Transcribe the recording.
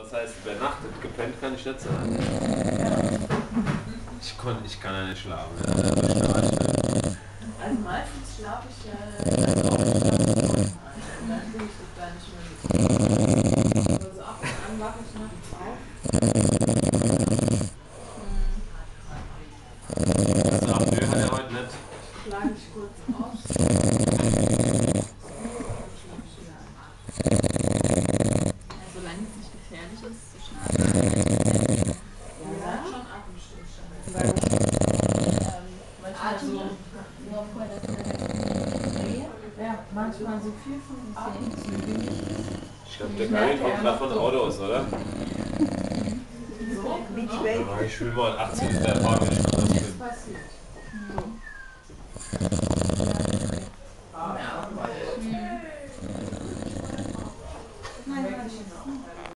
Was heißt übernachtet? Gepennt kann ich nicht sagen. Ich kann ja nicht schlafen. Ja. Also meistens schlafe ich ja also auch und dann will ich das gar nicht mehr mit. Aber so ab und an wache ich nachts auf. Das Apnoe hat er heute nicht. Schlage ich kurz aus. Solange es nicht gefährlich ist, zu schlafen. Ja, schon Atemstillstand. Manchmal so, nur vor der Tür. Ja, manchmal so 4, 5 Atemzüge. Ich glaube, der Gary kommt gerade von Autos, oder? So, Wie schwer? Ich will mal 18 Liter fahren, wenn ich das nichts bin. passiert.